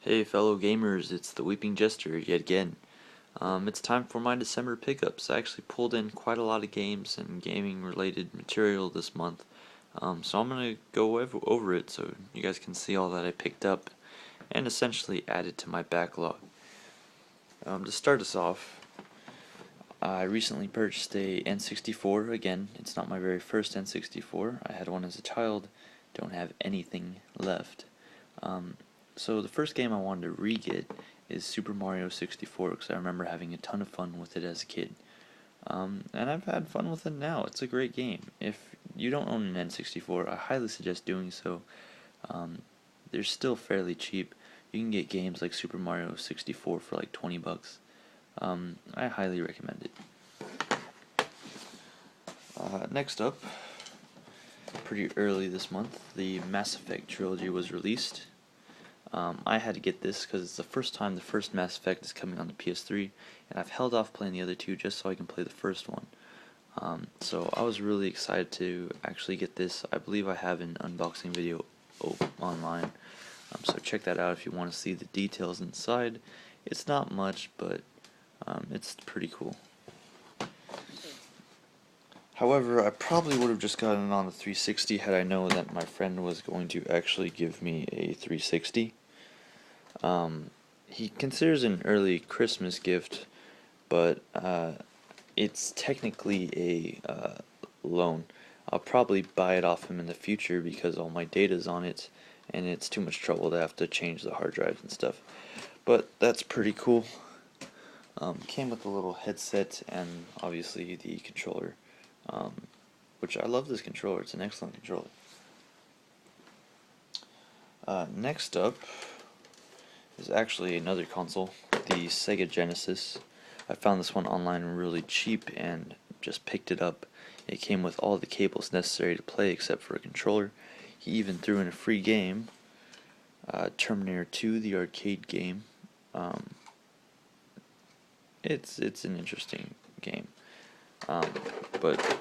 Hey fellow gamers, it's the Weeping Jester yet again. It's time for my December pickups. I actually pulled in quite a lot of games and gaming related material this month. So I'm going to go over it so you guys can see all that I picked up and essentially add it to my backlog. To start us off, I recently purchased a N64. Again, it's not my very first N64. I had one as a child, don't have anything left. So the first game I wanted to re-get is Super Mario 64 because I remember having a ton of fun with it as a kid. And I've had fun with it now. It's a great game. If you don't own an N64, I highly suggest doing so. They're still fairly cheap. You can get games like Super Mario 64 for like 20 bucks. I highly recommend it. Next up, pretty early this month, the Mass Effect trilogy was released. I had to get this because it's the first time the first Mass Effect is coming on the PS3, and I've held off playing the other two just so I can play the first one. So I was really excited to actually get this. I believe I have an unboxing video online, so check that out if you want to see the details inside. It's not much, but it's pretty cool. However, I probably would have just gotten it on the 360 had I known that my friend was going to actually give me a 360. He considers it an early Christmas gift, but it's technically a loan. I'll probably buy it off him in the future because all my data's on it, and it's too much trouble to have to change the hard drives and stuff. But that's pretty cool. Came with a little headset and obviously the controller, which I love this controller. It's an excellent controller. Next up is actually another console, the Sega Genesis. I found this one online really cheap and just picked it up. It came with all the cables necessary to play except for a controller. He even threw in a free game, Terminator 2, the arcade game. It's an interesting game, but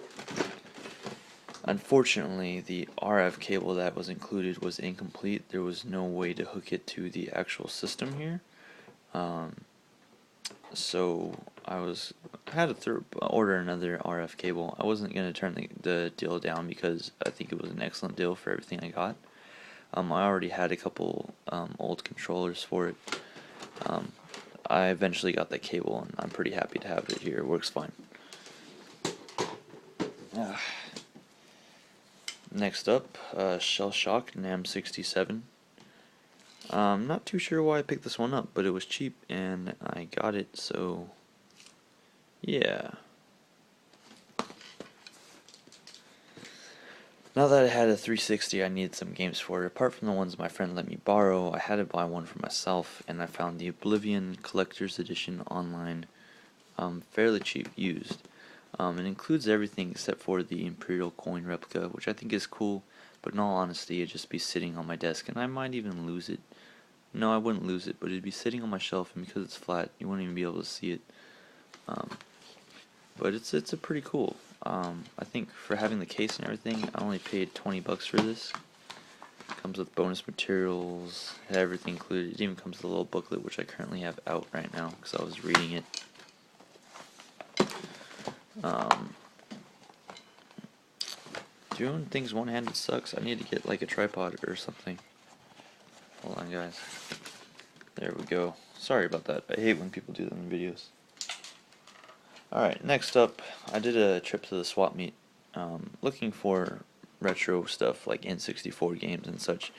unfortunately the RF cable that was included was incomplete. There was no way to hook it to the actual system here. So I had to order another RF cable. I wasn't going to turn the deal down because I think it was an excellent deal for everything I got. I already had a couple old controllers for it. I eventually got that cable, and I'm pretty happy to have it here. It works fine. Next up, Shell Shock NAM 67. I'm not too sure why I picked this one up, but it was cheap and I got it, so yeah. Now that I had a 360, I needed some games for it. Apart from the ones my friend let me borrow, I had to buy one for myself, and I found the Oblivion Collector's Edition online, fairly cheap used. It includes everything except for the Imperial coin replica, which I think is cool, but in all honesty, it'd just be sitting on my desk, and I might even lose it. No, I wouldn't lose it, but it'd be sitting on my shelf, and because it's flat, you wouldn't even be able to see it. But it's a pretty cool. I think for having the case and everything, I only paid 20 bucks for this. Comes with bonus materials, everything included. It even comes with a little booklet, which I currently have out right now because I was reading it. Doing things one-handed sucks. I need to get like a tripod or something. Hold on, guys. There we go. Sorry about that. I hate when people do that in videos. Alright, next up, I did a trip to the swap meet, looking for retro stuff like N64 games and such,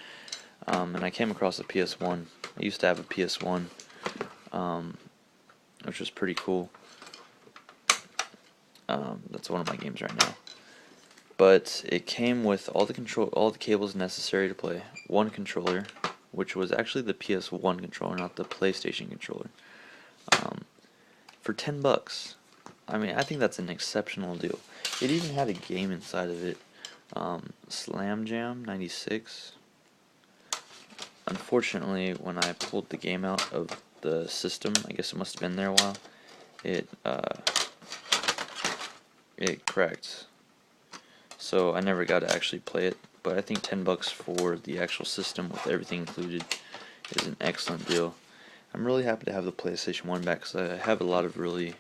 and I came across a PS1. I used to have a PS1, which was pretty cool. That's one of my games right now. But it came with all the cables necessary to play, one controller, which was actually the PS1 controller, not the PlayStation controller, for 10 bucks. I mean, I think that's an exceptional deal. It even had a game inside of it, Slam Jam 96. Unfortunately, when I pulled the game out of the system, I guess it must have been there a while, it cracked. So I never got to actually play it, but I think 10 bucks for the actual system with everything included is an excellent deal. I'm really happy to have the PlayStation 1 back because I have a lot of really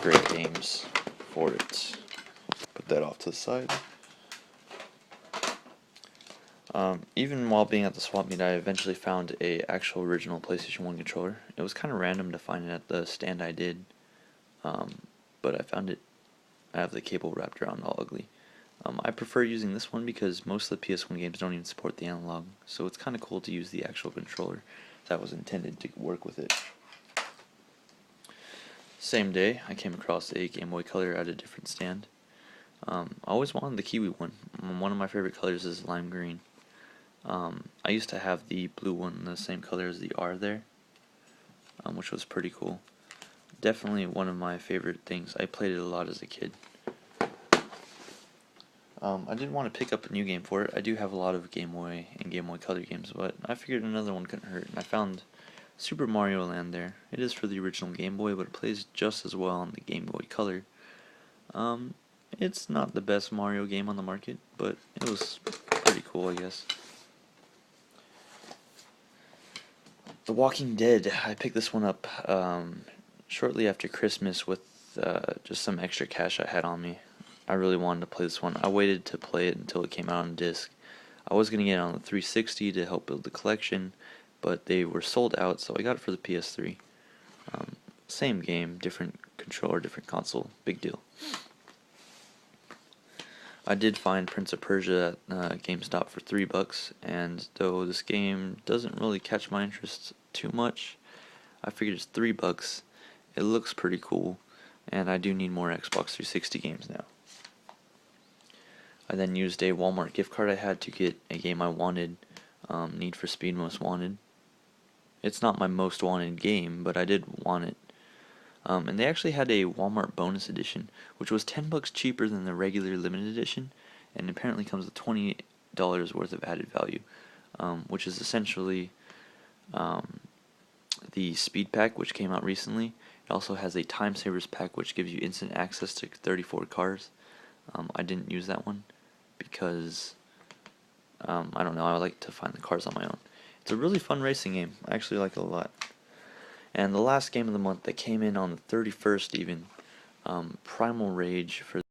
great games for it. Put that off to the side. Even while being at the swap meet, I eventually found a actual original PlayStation 1 controller. It was kind of random to find it at the stand I did, but I found it. I have the cable wrapped around all ugly. I prefer using this one because most of the PS1 games don't even support the analog, so it's kind of cool to use the actual controller that was intended to work with it. Same day, I came across a Game Boy Color at a different stand. I always wanted the Kiwi one. One of my favorite colors is lime green. I used to have the blue one, the same color as the R there, which was pretty cool. Definitely one of my favorite things. I played it a lot as a kid. I did want to pick up a new game for it. I do have a lot of Game Boy and Game Boy Color games, but I figured another one couldn't hurt, and I found Super Mario Land there. It is for the original Game Boy, but it plays just as well on the Game Boy Color. It's not the best Mario game on the market, but it was pretty cool, I guess. The Walking Dead. I picked this one up shortly after Christmas with just some extra cash I had on me. I really wanted to play this one. I waited to play it until it came out on disc. I was going to get it on the 360 to help build the collection, but they were sold out, so I got it for the PS3. Same game, different controller, different console. Big deal. I did find Prince of Persia at GameStop for $3, and though this game doesn't really catch my interest too much, I figured it's $3. It looks pretty cool, and I do need more Xbox 360 games now. I then used a Walmart gift card I had to get a game I wanted, Need for Speed Most Wanted. It's not my most wanted game, but I did want it. And they actually had a Walmart bonus edition, which was $10 cheaper than the regular limited edition, and apparently comes with $20 worth of added value, which is essentially the Speed Pack, which came out recently. It also has a Time Savers Pack, which gives you instant access to 34 cars. I didn't use that one because, I don't know, I like to find the cars on my own. It's a really fun racing game. I actually like it a lot. And the last game of the month that came in on the 31st even, Primal Rage for